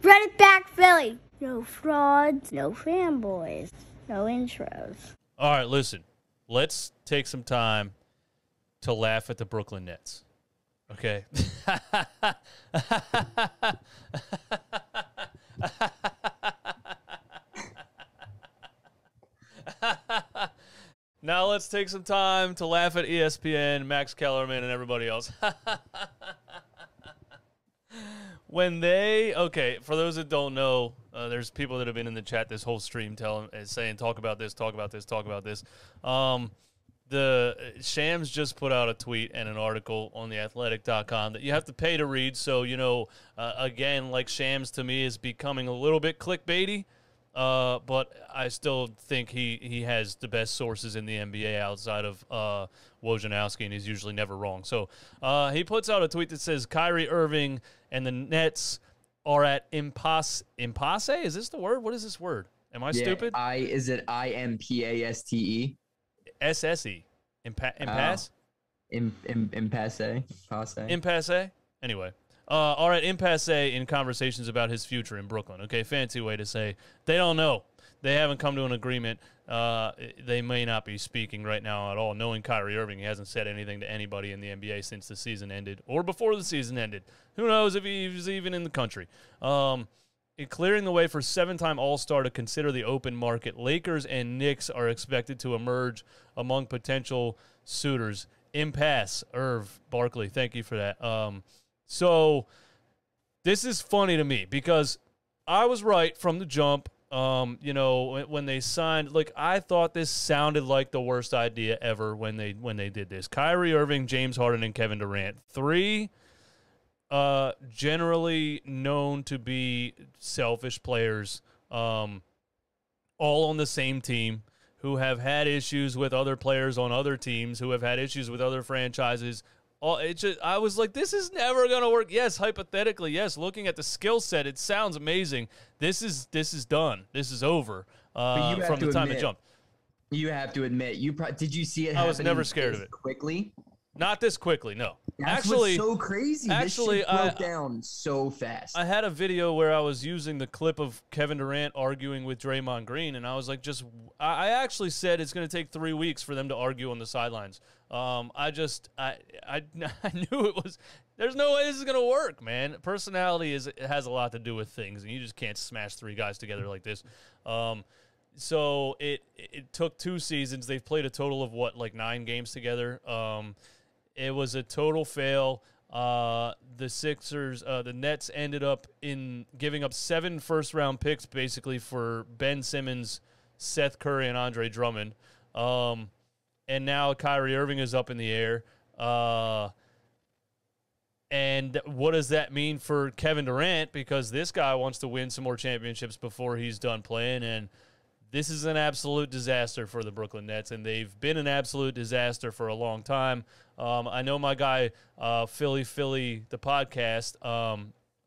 Run it back, Philly. No frauds, no fanboys, no intros. All right, listen. Let's take some time to laugh at the Brooklyn Nets. Okay? Now let's take some time to laugh at ESPN, Max Kellerman, and everybody else. Okay, for those that don't know, there's people that have been in the chat this whole stream saying, talk about this, talk about this, talk about this. The Shams just put out a tweet and an article on theathletic.com that you have to pay to read. So, again, like Shams to me is becoming a little bit clickbaity. But I still think he has the best sources in the NBA outside of Wojnarowski, and he's usually never wrong. So he puts out a tweet that says Kyrie Irving and the Nets are at impasse. Impasse? Is this the word? What is this word? Am I stupid? Is it IMPASTE? SSE. Impasse? Impasse. Impasse? Anyway. All right, impasse in conversations about his future in Brooklyn. Okay, fancy way to say they don't know. They haven't come to an agreement. They may not be speaking right now at all. Knowing Kyrie Irving, he hasn't said anything to anybody in the NBA since the season ended or before the season ended. Who knows if he was even in the country. Clearing the way for seven-time All-Star to consider the open market, Lakers and Knicks are expected to emerge among potential suitors. Impasse, Irv Barkley, thank you for that. So this is funny to me because I was right from the jump. When they signed, I thought this sounded like the worst idea ever when they did this. Kyrie Irving, James Harden, and Kevin Durant. Three generally known to be selfish players, all on the same team, who have had issues with other players on other teams, who have had issues with other franchises. I was like, this is never going to work. Yes, hypothetically, yes. Looking at the skill set, it sounds amazing. This is done. This is over from the time it jumped. You have to admit, did you see it? I was never scared of it quickly. Not this quickly, no. That's what's so crazy. This shit broke down so fast. I had a video where I was using the clip of Kevin Durant arguing with Draymond Green, and I was like, I actually said it's going to take 3 weeks for them to argue on the sidelines. I knew it was. There's no way this is going to work, man. Personality has a lot to do with things, and you just can't smash three guys together like this. So it took 2 seasons. They've played a total of 9 games together. It was a total fail. The Sixers, the Nets ended up giving up 7 first-round picks basically for Ben Simmons, Seth Curry, and Andre Drummond. And now Kyrie Irving is up in the air. And what does that mean for Kevin Durant? Because this guy wants to win some more championships before he's done playing, and this is an absolute disaster for the Brooklyn Nets, and they've been an absolute disaster for a long time. I know my guy, Philly, the podcast,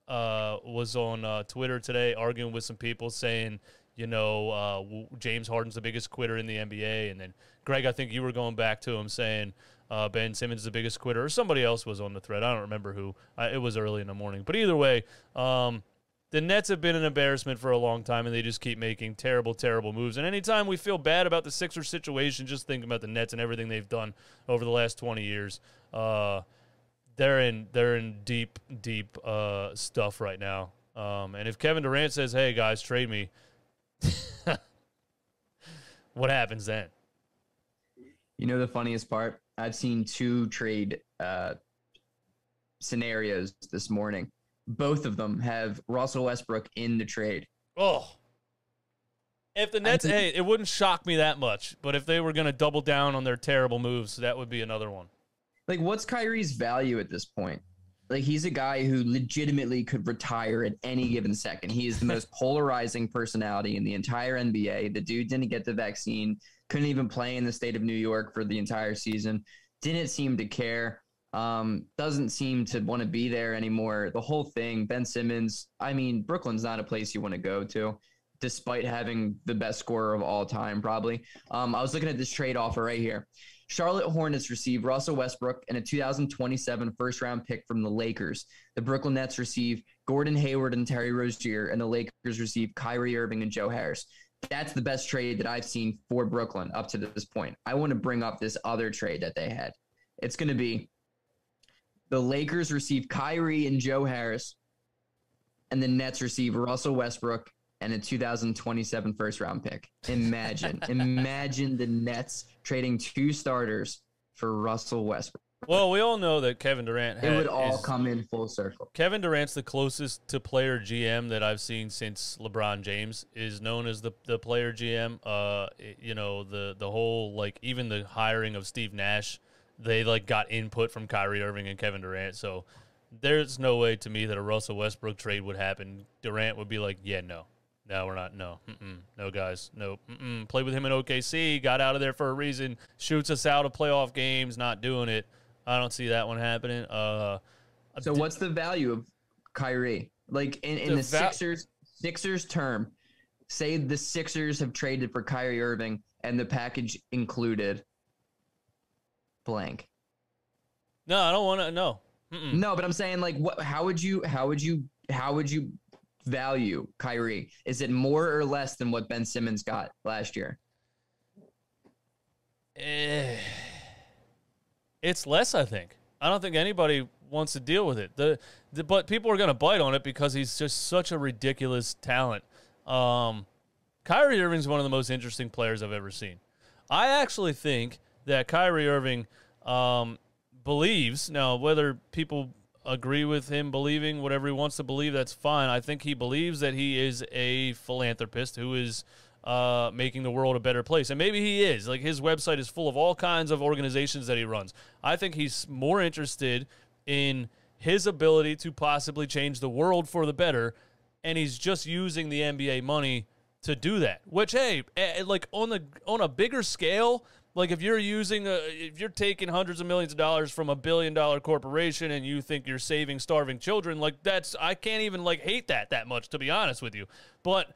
was on Twitter today arguing with some people saying, James Harden's the biggest quitter in the NBA. And then, Greg, I think you were going back to him saying Ben Simmons is the biggest quitter, or somebody else was on the thread. I don't remember who. It was early in the morning. But either way, the Nets have been an embarrassment for a long time, and they just keep making terrible, terrible moves. And anytime we feel bad about the Sixers situation, just think about the Nets and everything they've done over the last 20 years. They're in deep stuff right now. And if Kevin Durant says, hey, guys, trade me, what happens then? The funniest part? I've seen 2 trade scenarios this morning. Both of them have Russell Westbrook in the trade. Oh. If the Nets, it wouldn't shock me that much, but if they were going to double down on their terrible moves, that would be another one. What's Kyrie's value at this point? He's a guy who legitimately could retire at any given second. He is the most polarizing personality in the entire NBA. The dude didn't get the vaccine, couldn't even play in the state of New York for the entire season, didn't seem to care. Doesn't seem to want to be there anymore. The whole thing, Ben Simmons, Brooklyn's not a place you want to go to. despite having the best scorer of all time, probably. I was looking at this trade offer right here. Charlotte Hornets receive Russell Westbrook and a 2027 first-round pick from the Lakers. The Brooklyn Nets receive Gordon Hayward and Terry Rozier, and the Lakers receive Kyrie Irving and Joe Harris. That's the best trade that I've seen for Brooklyn up to this point. I want to bring up this other trade that they had. It's going to be the Lakers receive Kyrie and Joe Harris, and the Nets receive Russell Westbrook and a 2027 first-round pick. Imagine the Nets trading 2 starters for Russell Westbrook. Well, we all know that Kevin Durant it would all come in full circle. Kevin Durant's the closest to player GM that I've seen since LeBron James is known as the player GM. You know, the whole, like, even the hiring of Steve Nash, they, like, got input from Kyrie Irving and Kevin Durant. So there's no way to me that a Russell Westbrook trade would happen. Durant would be like, yeah, no. No, we're not. No. No, guys. No. Played with him in OKC. Got out of there for a reason. Shoots us out of playoff games. Not doing it. I don't see that one happening. So what's the value of Kyrie? Like in the Sixers term, say the Sixers have traded for Kyrie Irving and the package included blank. No, I don't want to. No. No, but I'm saying, like, how would you value Kyrie? Is it more or less than what Ben Simmons got last year? It's less, I think. I don't think anybody wants to deal with it. But people are going to bite on it because he's just such a ridiculous talent. Kyrie Irving's one of the most interesting players I've ever seen. I actually think that Kyrie Irving believes, now whether people agree with him believing whatever he wants to believe, that's fine. I think he believes that he is a philanthropist who is making the world a better place. And maybe he is. Like, his website is full of all kinds of organizations that he runs. I think he's more interested in his ability to possibly change the world for the better, and he's just using the NBA money to do that. Which, hey, like, on a bigger scale, like, if you're taking hundreds of millions of dollars from $1 billion corporation and you think you're saving starving children, like, I can't even, like, hate that much, to be honest with you. But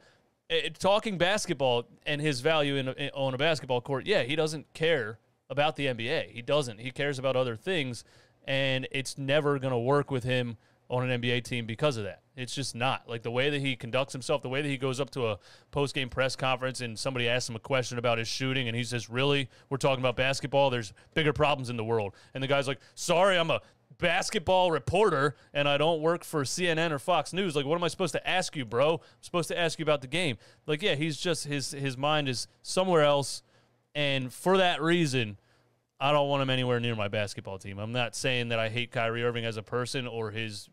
talking basketball and his value on a basketball court, yeah, he doesn't care about the NBA. He doesn't. He cares about other things, and it's never going to work with him on an NBA team because of that. It's just not. Like, the way that he conducts himself, the way that he goes up to a post-game press conference and somebody asks him a question about his shooting, and he says, really? We're talking about basketball? There's bigger problems in the world. And the guy's like, sorry, I'm a basketball reporter, and I don't work for CNN or Fox News. Like, what am I supposed to ask you, bro? I'm supposed to ask you about the game. Like, yeah, he's just, his mind is somewhere else, and for that reason, I don't want him anywhere near my basketball team. I'm not saying that I hate Kyrie Irving as a person or his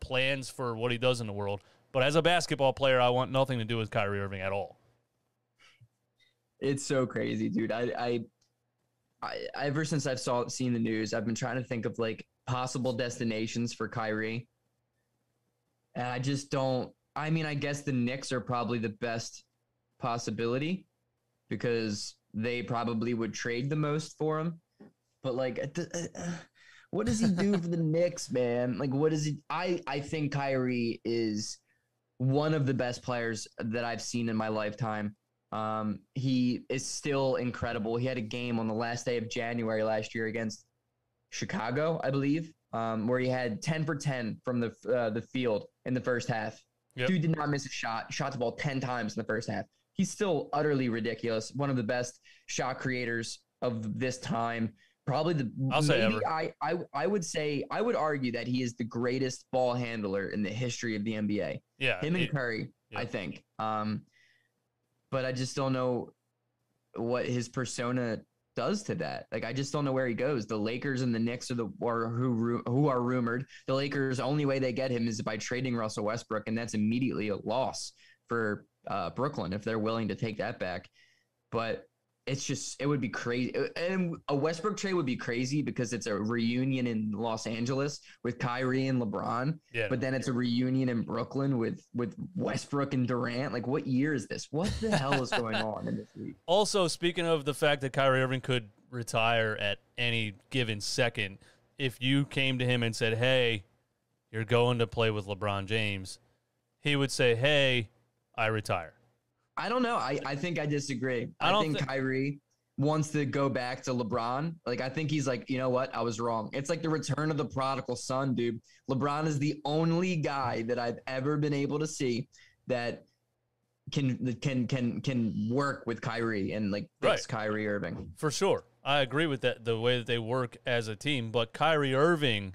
plans for what he does in the world, but as a basketball player, I want nothing to do with Kyrie Irving at all. It's so crazy, dude. I ever since I've seen the news, I've been trying to think of, like, possible destinations for Kyrie, and I just don't. I mean, I guess the Knicks are probably the best possibility because they probably would trade the most for him. But, like, what does he do for the Knicks, man? Like, what is he? I think Kyrie is one of the best players that I've seen in my lifetime. He is still incredible. He had a game on the last day of January last year against Chicago, I believe, where he had 10 for 10 from the field in the first half. Yep. Dude did not miss a shot. Shot the ball 10 times in the first half. He's still utterly ridiculous. One of the best shot creators of this time. Probably I would argue that he is the greatest ball handler in the history of the NBA. Yeah. Him and Curry, yeah. I think. But I just don't know what his persona does to that. Like, I just don't know where he goes. The Lakers and the Knicks who are rumored. The Lakers, the only way they get him is by trading Russell Westbrook, and that's immediately a loss for Brooklyn if they're willing to take that back. But it would be crazy. And a Westbrook trade would be crazy because it's a reunion in Los Angeles with Kyrie and LeBron. Yeah. But then it's a reunion in Brooklyn with Westbrook and Durant. Like, what year is this? What the hell is going on in this league? Also, speaking of the fact that Kyrie Irving could retire at any given second, if you came to him and said, hey, you're going to play with LeBron James, he would say, hey, I retire. I don't know. I think I disagree. I think Kyrie wants to go back to LeBron. Like, I think he's like, you know what? I was wrong. It's like the return of the prodigal son, dude. LeBron is the only guy that I've ever been able to see that can work with Kyrie and like fix Kyrie Irving. For sure. I agree with that, the way that they work as a team. But Kyrie Irving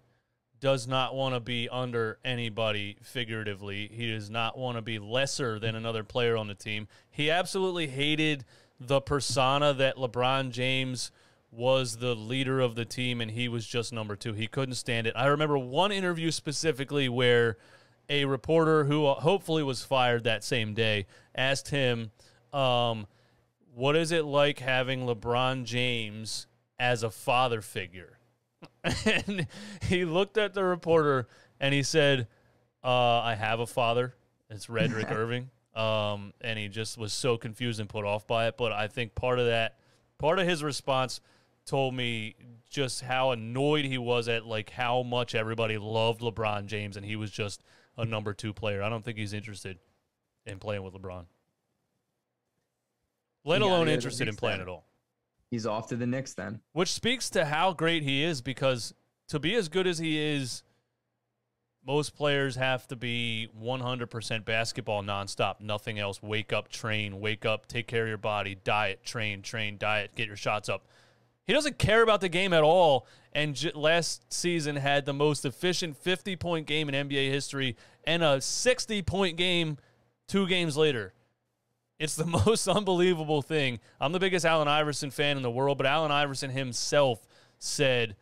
does not want to be under anybody figuratively. He does not want to be lesser than another player on the team. He absolutely hated the persona that LeBron James was the leader of the team and he was just number 2. He couldn't stand it. I remember one interview specifically where a reporter who hopefully was fired that same day asked him, what is it like having LeBron James as a father figure? And he looked at the reporter and he said, I have a father. It's Redrick Irving. And he just was so confused and put off by it. But I think part of his response told me just how annoyed he was at like how much everybody loved LeBron James and he was just a number 2 player. I don't think he's interested in playing with LeBron. Let alone interested in playing at all. He's off to the Knicks then. Which speaks to how great he is, because to be as good as he is, most players have to be 100% basketball nonstop, nothing else. Wake up, train, wake up, take care of your body, diet, train, diet, get your shots up. He doesn't care about the game at all, and last season had the most efficient 50-point game in NBA history and a 60-point game 2 games later. It's the most unbelievable thing. I'm the biggest Allen Iverson fan in the world, but Allen Iverson himself said,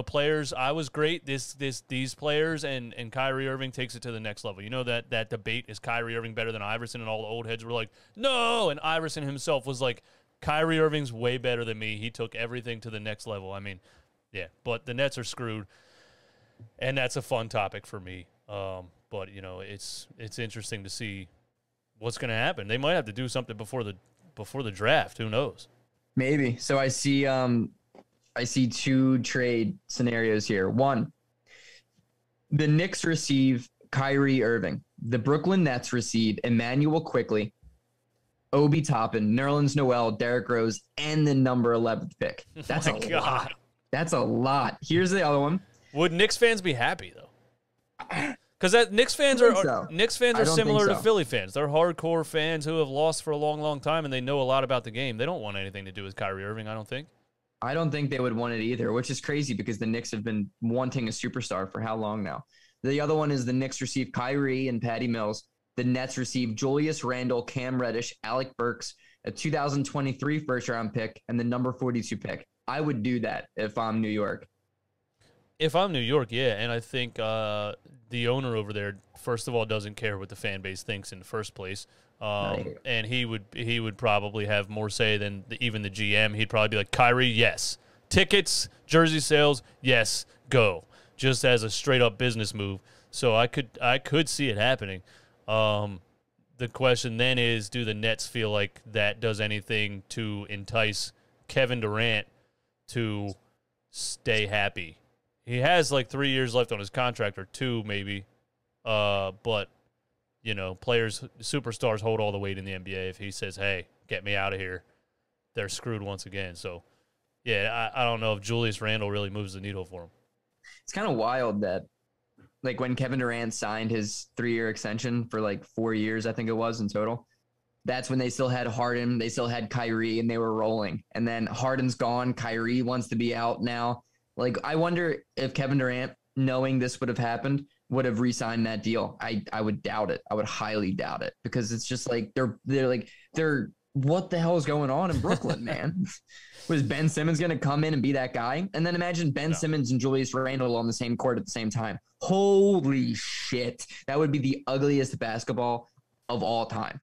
players, I was great. These players and Kyrie Irving takes it to the next level. You know that debate, is Kyrie Irving better than Iverson? And all the old heads were like, no. And Iverson himself was like, Kyrie Irving's way better than me. He took everything to the next level. I mean, yeah, but the Nets are screwed, and that's a fun topic for me. But it's interesting to see what's going to happen. They might have to do something before the draft. Who knows? Maybe. So I see 2 trade scenarios here. One, the Knicks receive Kyrie Irving. The Brooklyn Nets receive Emmanuel Quickley, Obi Toppin, Nerlens Noel, Derrick Rose, and the number 11th pick. That's a lot. That's a lot. Here's the other one. Would Knicks fans be happy though? Because Knicks fans are similar to Philly fans. They're hardcore fans who have lost for a long, long time, and they know a lot about the game. They don't want anything to do with Kyrie Irving, I don't think. I don't think they would want it either, which is crazy because the Knicks have been wanting a superstar for how long now? The other one is the Knicks receive Kyrie and Patty Mills. The Nets receive Julius Randle, Cam Reddish, Alec Burks, a 2023 first-round pick, and the number 42 pick. I would do that if I'm New York. If I'm New York, yeah, and I think the owner over there, first of all, doesn't care what the fan base thinks in the first place, and he would probably have more say than even the GM. He'd probably be like, Kyrie, yes, tickets, jersey sales, yes, go, just as a straight up business move. So I could see it happening. The question then is, do the Nets feel like that does anything to entice Kevin Durant to stay happy? He has like 3 years left on his contract, or 2 maybe. But, players, superstars hold all the weight in the NBA. If he says, hey, get me out of here, they're screwed once again. So, yeah, I don't know if Julius Randle really moves the needle for him. It's kind of wild that, like, when Kevin Durant signed his 3-year extension for like 4 years, I think it was in total, that's when they still had Harden, they still had Kyrie, and they were rolling. And then Harden's gone, Kyrie wants to be out now. Like, I wonder if Kevin Durant, knowing this would have happened, would have re-signed that deal. I would doubt it. I would highly doubt it, because it's just like they're what the hell is going on in Brooklyn, man? Was Ben Simmons going to come in and be that guy? And then imagine Ben Simmons and Julius Randle on the same court at the same time. Holy shit. That would be the ugliest basketball of all time.